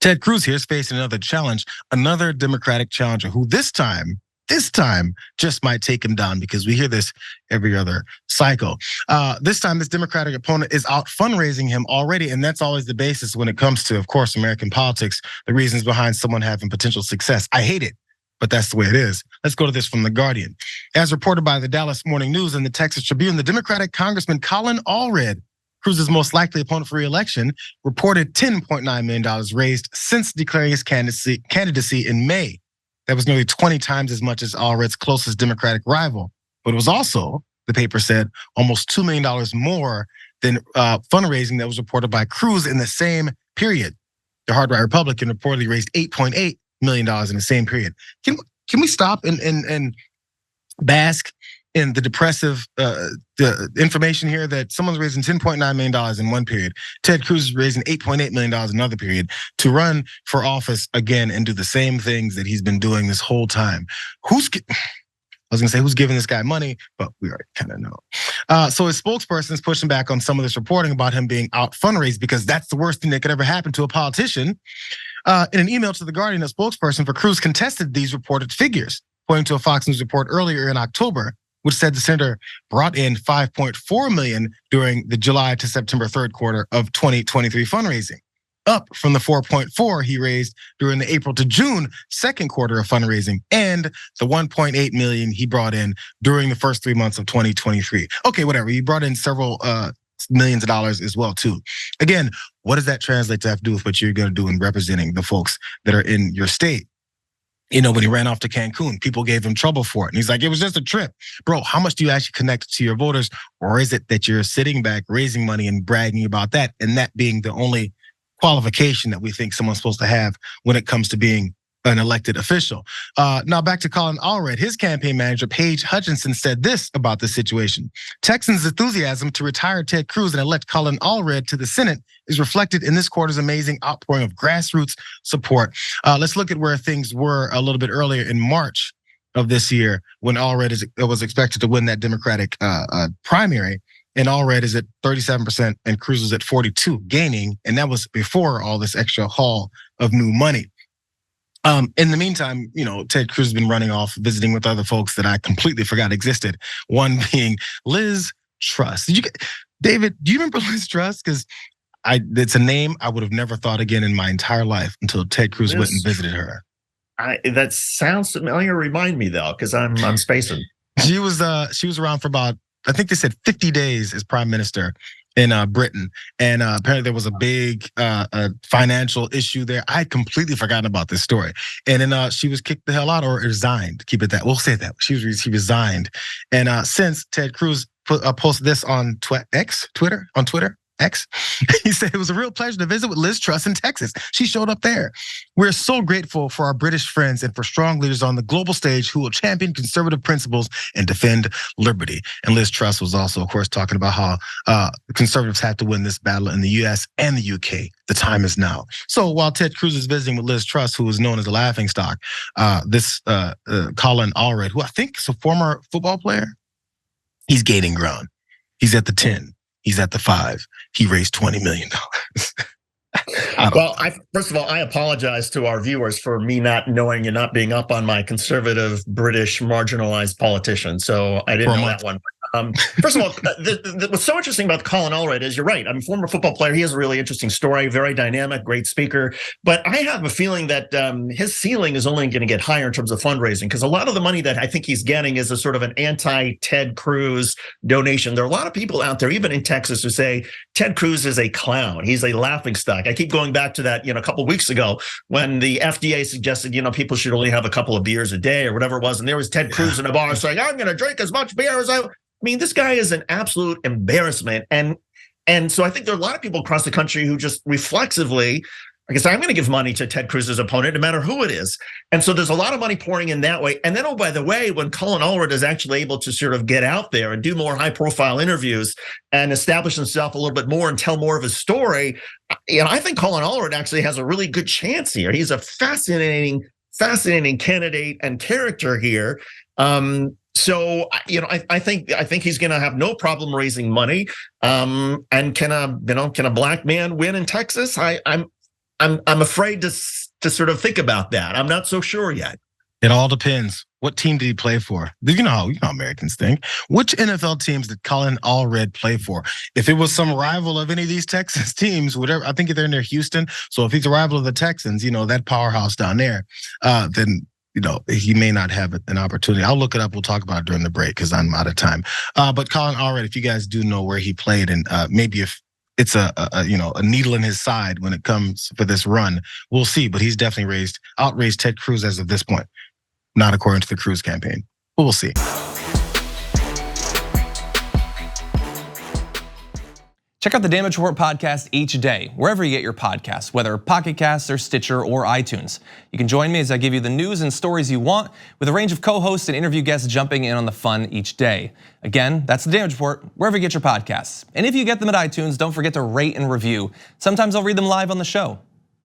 Ted Cruz here is facing another challenge, another Democratic challenger who this time just might take him down, because we hear this every other cycle. This time, this Democratic opponent is out fundraising him already, and that's always the basis when it comes to, of course, American politics, the reasons behind someone having potential success. I hate it, but that's the way it is. Let's go to this from The Guardian. As reported by the Dallas Morning News and the Texas Tribune, the Democratic Congressman Colin Allred, Cruz's most likely opponent for re-election, reported $10.9 million raised since declaring his candidacy in May. That was nearly 20 times as much as Allred's closest Democratic rival. But it was also, the paper said, almost $2 million more than fundraising that was reported by Cruz in the same period. The hard-right Republican reportedly raised $8.8 million in the same period. Can we stop and bask in the depressive the information here that someone's raising $10.9 million in one period, Ted Cruz is raising $8.8 million in another period to run for office again and do the same things that he's been doing this whole time? Who's giving this guy money, but we already kind of know. So his spokesperson is pushing back on some of this reporting about him being out fundraised, because that's the worst thing that could ever happen to a politician. In an email to The Guardian, a spokesperson for Cruz contested these reported figures, pointing to a Fox News report earlier in October, which said the senator brought in $5.4 million during the July to September third quarter of 2023 fundraising, up from the $4.4 he raised during the April to June second quarter of fundraising, and the $1.8 million he brought in during the first 3 months of 2023. Okay, whatever. He brought in several millions of dollars as well too. Again, what does that translate to have to do with what you're going to do in representing the folks that are in your state? You know, when he ran off to Cancun, people gave him trouble for it. And he's like, it was just a trip. Bro, how much do you actually connect to your voters? Or is it that you're sitting back, raising money and bragging about that, and that being the only qualification that we think someone's supposed to have when it comes to being an elected official? Now back to Colin Allred. His campaign manager, Paige Hutchinson, said this about the situation. Texans' enthusiasm to retire Ted Cruz and elect Colin Allred to the Senate is reflected in this quarter's amazing outpouring of grassroots support. Let's look at where things were a little bit earlier in March of this year, when Allred was expected to win that Democratic primary. And Allred is at 37% and Cruz is at 42%, gaining. And that was before all this extra haul of new money. In the meantime, you know, Ted Cruz has been running off, visiting with other folks that I completely forgot existed. One being Liz Truss. David, do you remember Liz Truss? Because it's a name I would have never thought again in my entire life until Ted Cruz went and visited her. That sounds familiar. Remind me though, because I'm spacing. She was around for about, I think they said 50 days as prime minister in Britain, and apparently there was a big financial issue there. I had completely forgotten about this story, and then she was kicked the hell out or resigned. Keep it that. We'll say that she resigned, and since Ted Cruz posted this on Twitter. He said it was a real pleasure to visit with Liz Truss in Texas. She showed up there. We're so grateful for our British friends and for strong leaders on the global stage who will champion conservative principles and defend liberty. And Liz Truss was also, of course, talking about how conservatives have to win this battle in the US and the UK. The time is now. So while Ted Cruz is visiting with Liz Truss, who is known as a laughingstock, this Colin Allred, who I think is a former football player, he's gaining ground. He's at the 10. He's at the 5. He raised $20 million. Well, first of all, I apologize to our viewers for me not knowing and not being up on my conservative British marginalized politician. So I didn't know that one. First of all, what's so interesting about Colin Allred is you're right. I'm a former football player. He has a really interesting story, very dynamic, great speaker. But I have a feeling that his ceiling is only going to get higher in terms of fundraising, because a lot of the money that I think he's getting is a sort of an anti-Ted Cruz donation. There are a lot of people out there, even in Texas, who say Ted Cruz is a clown. He's a laughingstock. I keep going back to that, a couple of weeks ago when the FDA suggested, people should only have a couple of beers a day or whatever it was. And there was Ted Cruz in a bar saying, I'm going to drink as much beer as I mean, this guy is an absolute embarrassment. And so I think there are a lot of people across the country who just reflexively, I guess, I'm going to give money to Ted Cruz's opponent, no matter who it is. And so there's a lot of money pouring in that way. And then, oh, by the way, when Colin Allred is actually able to sort of get out there and do more high profile interviews and establish himself a little bit more and tell more of his story, I think Colin Allred actually has a really good chance here. He's a fascinating candidate and character here. So I think he's going to have no problem raising money. And can a black man win in Texas? I'm afraid to sort of think about that. I'm not so sure yet. It all depends. What team did he play for? You know how Americans think. Which NFL teams did Colin Allred play for? If it was some rival of any of these Texas teams, whatever, I think they're near Houston. So if he's a rival of the Texans, that powerhouse down there, then he may not have an opportunity. I'll look it up. We'll talk about it during the break because I'm out of time. But Colin Allred, if you guys do know where he played, and maybe if it's a needle in his side when it comes for this run, we'll see. But he's definitely outraised Ted Cruz as of this point. Not according to the Cruz campaign. But we'll see. Check out the Damage Report podcast each day, wherever you get your podcasts, whether Pocket Casts or Stitcher or iTunes. You can join me as I give you the news and stories you want, with a range of co-hosts and interview guests jumping in on the fun each day. Again, that's the Damage Report, wherever you get your podcasts. And if you get them at iTunes, don't forget to rate and review. Sometimes I'll read them live on the show.